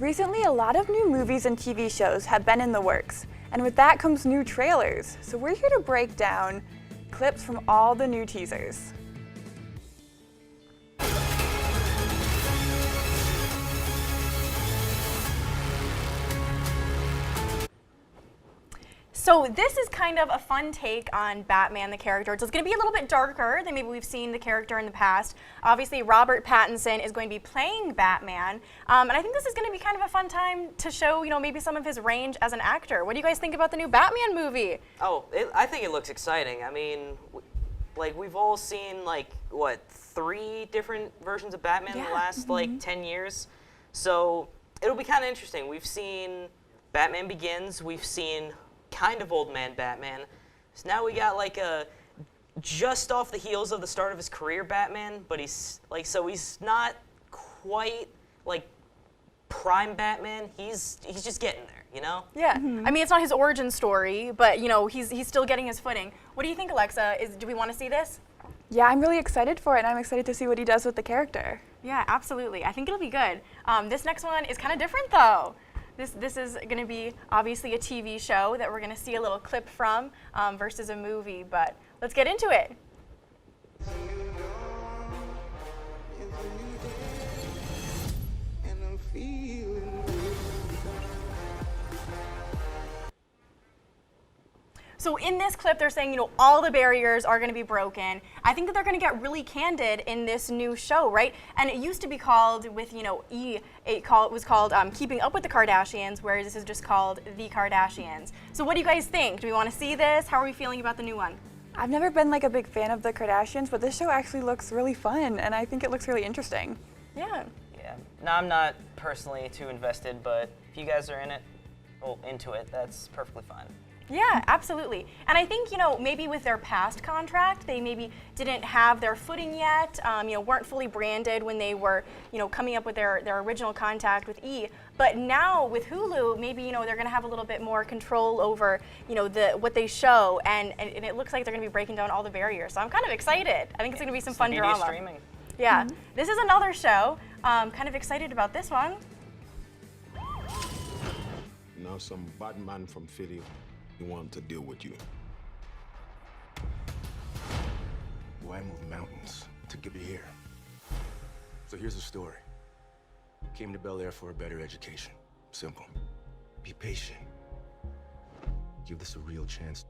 Recently, a lot of new movies and TV shows have been in the works, and with that comes new trailers. So we're here to break down clips from all the new teasers. So this is kind of a fun take on Batman, the character. It's going to be a little bit darker than maybe we've seen the character in the past. Obviously, Robert Pattinson is going to be playing Batman, and I think this is going to be kind of a fun time to show, maybe some of his range as an actor. What do you guys think about the new Batman movie? Oh, I think it looks exciting. I mean, we've all seen, 3 different versions of Batman in the last, 10 years. So it'll be kind of interesting. We've seen Batman Begins. We've seen kind of old man Batman. So now we got a just off the heels of the start of his career Batman, but he's not quite prime Batman. He's just getting there, Yeah. I mean, it's not his origin story, but he's still getting his footing. What do you think, Alexa? Do we want to see this? Yeah, I'm really excited for it, and I'm excited to see what he does with the character. Yeah, absolutely. I think it'll be good. This next one is kind of different, though. This is going to be obviously a TV show that we're going to see a little clip from versus a movie, but let's get into it. So in this clip, they're saying, all the barriers are going to be broken. I think that they're going to get really candid in this new show, right? And it used to be called, with, E, it was called Keeping Up with the Kardashians, whereas this is just called The Kardashians. So what do you guys think? Do we want to see this? How are we feeling about the new one? I've never been a big fan of the Kardashians, but this show actually looks really fun, and I think it looks really interesting. Yeah. Yeah. No, I'm not personally too invested, but if you guys are into it, that's perfectly fine. Yeah, absolutely. And I think, maybe with their past contract, they maybe didn't have their footing yet, weren't fully branded when they were, coming up with their original contact with E. But now with Hulu, maybe, they're going to have a little bit more control over, what they show. And it looks like they're going to be breaking down all the barriers. So I'm kind of excited. I think it's going to be some fun drama. Streaming. Yeah. This is another show. Kind of excited about this one. Now some bad man from Philly. We want to deal with you. Well, I moved mountains to get you here. So here's the story. Came to Bel Air for a better education. Simple. Be patient. Give this a real chance.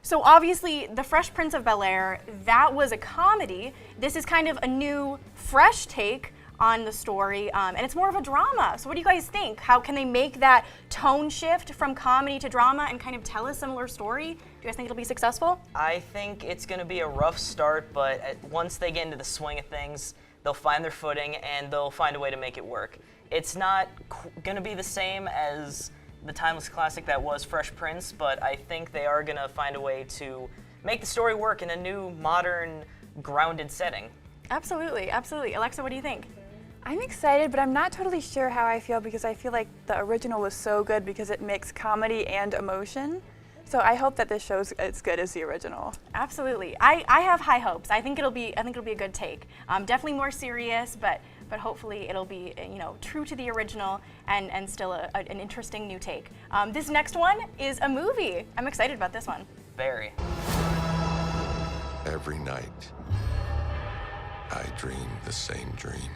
So obviously, The Fresh Prince of Bel Air, that was a comedy. This is kind of a new, fresh take on the story, and it's more of a drama. So what do you guys think? How can they make that tone shift from comedy to drama and kind of tell a similar story? Do you guys think it'll be successful? I think it's going to be a rough start, but once they get into the swing of things, they'll find their footing and they'll find a way to make it work. It's not going to be the same as the timeless classic that was Fresh Prince, but I think they are going to find a way to make the story work in a new, modern, grounded setting. Absolutely, absolutely. Alexa, what do you think? I'm excited, but I'm not totally sure how I feel because I feel like the original was so good because it mixed comedy and emotion. So I hope that this show's as good as the original. Absolutely. I have high hopes. I think it'll be a good take. Definitely more serious, but hopefully it'll be true to the original and still an interesting new take. This next one is a movie. I'm excited about this one. Very. Every night, I dream the same dream.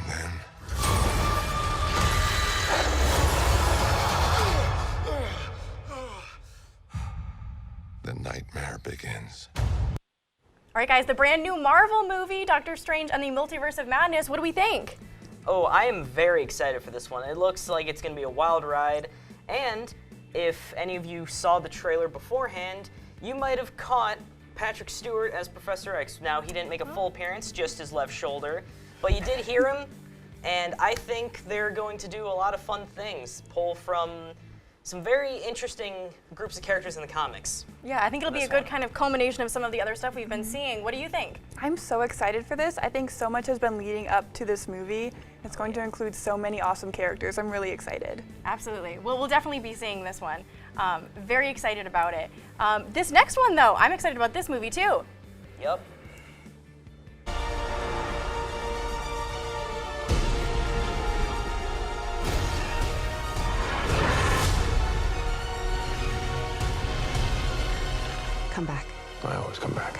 Then the nightmare begins. All right, guys, the brand new Marvel movie, Doctor Strange and the Multiverse of Madness. What do we think? Oh, I am very excited for this one. It looks like it's going to be a wild ride, and if any of you saw the trailer beforehand, you might have caught Patrick Stewart as Professor X. Now, he didn't make a full appearance, just his left shoulder, but you did hear him, and I think they're going to do a lot of fun things, pull from some very interesting groups of characters in the comics. Yeah, I think it'll be a good kind of culmination of some of the other stuff we've been seeing. What do you think? I'm so excited for this. I think so much has been leading up to this movie. It's going to include so many awesome characters. I'm really excited. Absolutely. Well, we'll definitely be seeing this one. Very excited about it. This next one, though, I'm excited about this movie, too. Yep. come back. I always come back.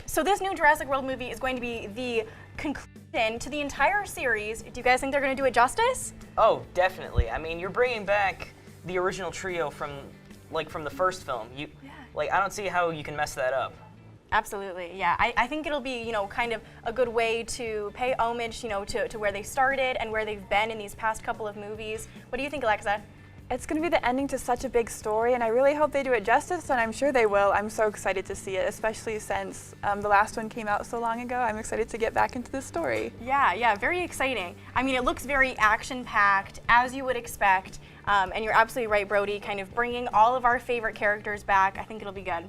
So this new Jurassic World movie is going to be the conclusion to the entire series. Do you guys think they're going to do it justice? Oh, definitely. I mean, you're bringing back the original trio from the first film. I don't see how you can mess that up. Absolutely, yeah. I think it'll be, kind of a good way to pay homage, to where they started and where they've been in these past couple of movies. What do you think, Alexa? It's going to be the ending to such a big story, and I really hope they do it justice, and I'm sure they will. I'm so excited to see it, especially since the last one came out so long ago. I'm excited to get back into this story. Yeah, very exciting. I mean, it looks very action-packed, as you would expect, and you're absolutely right, Brody, kind of bringing all of our favorite characters back. I think it'll be good.